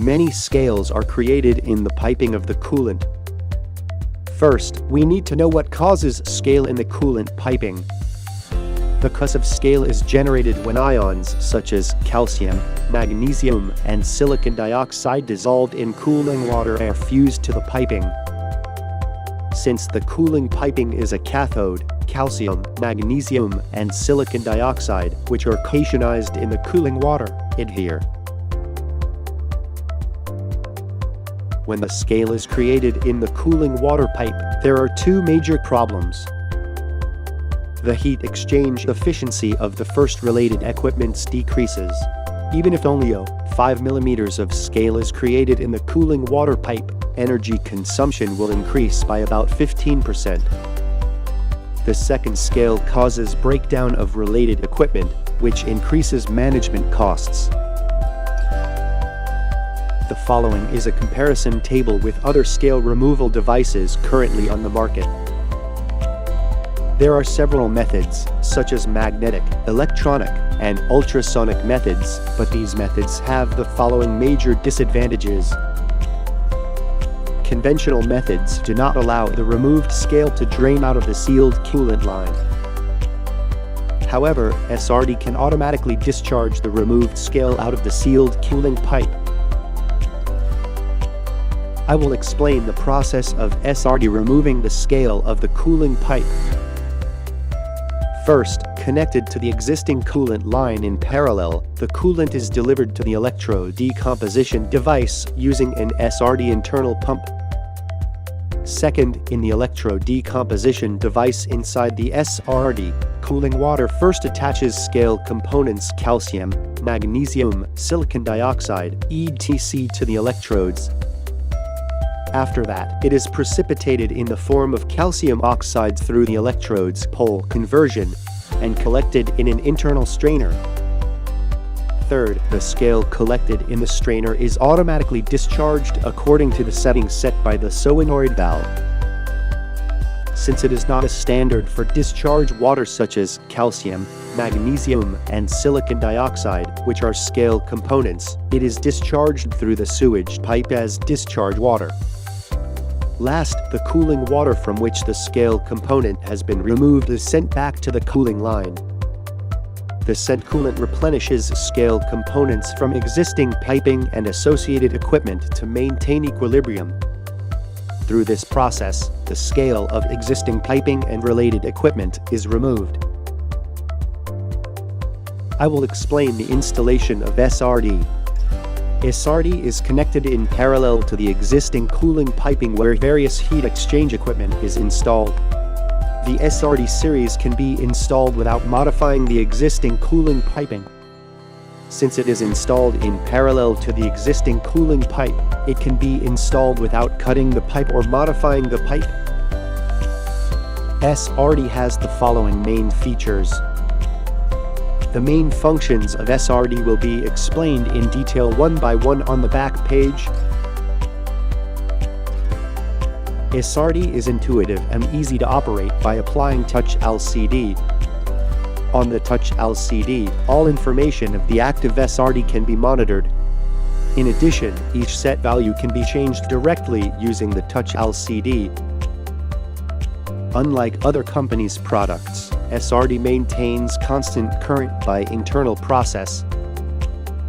Many scales are created in the piping of the coolant. First, we need to know what causes scale in the coolant piping. The cause of scale is generated when ions such as calcium, magnesium, and silicon dioxide dissolved in cooling water are fused to the piping. Since the cooling piping is a cathode, calcium, magnesium, and silicon dioxide, which are cationized in the cooling water, adhere. When the scale is created in the cooling water pipe, there are two major problems. The heat exchange efficiency of the first related equipment decreases. Even if only 5 mm of scale is created in the cooling water pipe, energy consumption will increase by about 15%. The second scale causes breakdown of related equipment, which increases management costs. The following is a comparison table with other scale removal devices currently on the market. There are several methods, such as magnetic, electronic, and ultrasonic methods, but these methods have the following major disadvantages. Conventional methods do not allow the removed scale to drain out of the sealed coolant line. However, SRD can automatically discharge the removed scale out of the sealed cooling pipe. I will explain the process of SRD removing the scale of the cooling pipe. First, connected to the existing coolant line in parallel, the coolant is delivered to the electrode decomposition device using an SRD internal pump. Second, in the electrode decomposition device inside the SRD, cooling water first attaches scale components calcium, magnesium, silicon dioxide, etc. to the electrodes. After that, it is precipitated in the form of calcium oxide through the electrode's pole conversion and collected in an internal strainer. Third, the scale collected in the strainer is automatically discharged according to the settings set by the solenoid valve. Since it is not a standard for discharge water such as calcium, magnesium, and silicon dioxide, which are scale components, it is discharged through the sewage pipe as discharge water. Last, the cooling water from which the scale component has been removed is sent back to the cooling line. The sent coolant replenishes scale components from existing piping and associated equipment to maintain equilibrium. Through this process, the scale of existing piping and related equipment is removed. I will explain the installation of SRD. SRD is connected in parallel to the existing cooling piping where various heat exchange equipment is installed. The SRD series can be installed without modifying the existing cooling piping. Since it is installed in parallel to the existing cooling pipe, it can be installed without cutting the pipe or modifying the pipe. SRD has the following main features. The main functions of SRD will be explained in detail one by one on the back page. SRD is intuitive and easy to operate by applying Touch LCD. On the Touch LCD, all information of the active SRD can be monitored. In addition, each set value can be changed directly using the Touch LCD. Unlike other companies' products, SRD maintains constant current by internal process.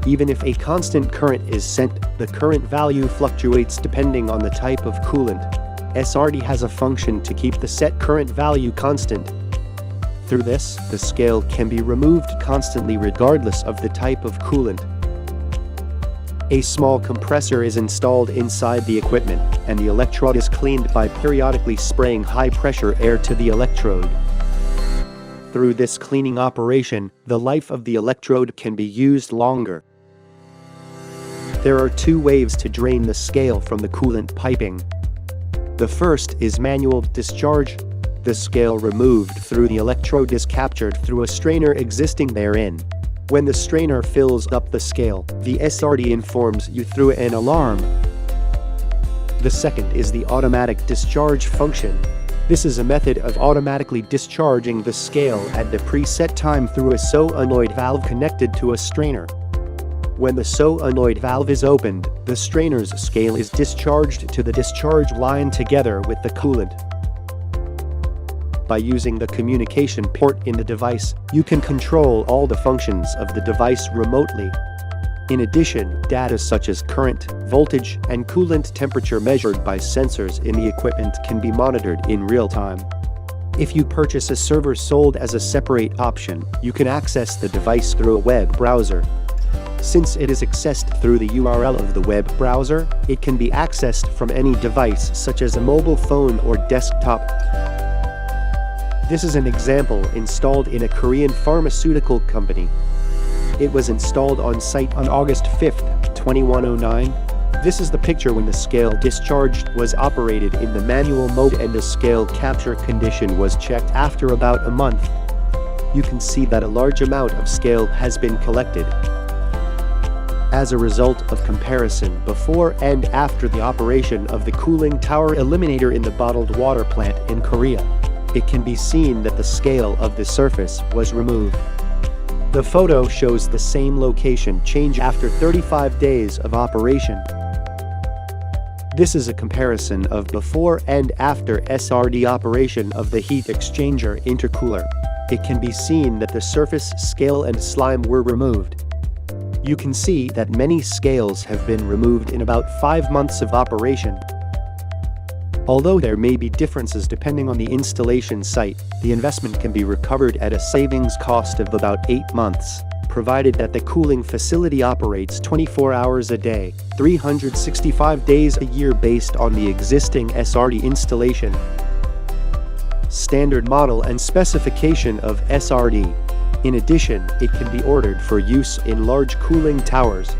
Even if a constant current is sent, the current value fluctuates depending on the type of coolant. SRD has a function to keep the set current value constant. Through this, the scale can be removed constantly regardless of the type of coolant. A small compressor is installed inside the equipment, and the electrode is cleaned by periodically spraying high-pressure air to the electrode. Through this cleaning operation, the life of the electrode can be used longer. There are two ways to drain the scale from the coolant piping. The first is manual discharge. The scale removed through the electrode is captured through a strainer existing therein. When the strainer fills up the scale, the SRD informs you through an alarm. The second is the automatic discharge function. This is a method of automatically discharging the scale at the preset time through a solenoid valve connected to a strainer. When the solenoid valve is opened, the strainer's scale is discharged to the discharge line together with the coolant. By using the communication port in the device, you can control all the functions of the device remotely. In addition, data such as current, voltage, and coolant temperature measured by sensors in the equipment can be monitored in real time. If you purchase a server sold as a separate option, you can access the device through a web browser. Since it is accessed through the URL of the web browser, it can be accessed from any device such as a mobile phone or desktop. This is an example installed in a Korean pharmaceutical company. It was installed on site on August 5, 2109. This is the picture when the scale discharged was operated in the manual mode and the scale capture condition was checked after about a month. You can see that a large amount of scale has been collected. As a result of comparison before and after the operation of the cooling tower eliminator in the bottled water plant in Korea, it can be seen that the scale of the surface was removed. The photo shows the same location change after 35 days of operation. This is a comparison of before and after SRD operation of the heat exchanger intercooler. It can be seen that the surface scale and slime were removed. You can see that many scales have been removed in about 5 months of operation. Although there may be differences depending on the installation site, the investment can be recovered at a savings cost of about 8 months, provided that the cooling facility operates 24 hours a day, 365 days a year based on the existing SRD installation. Standard model and specification of SRD. In addition, it can be ordered for use in large cooling towers.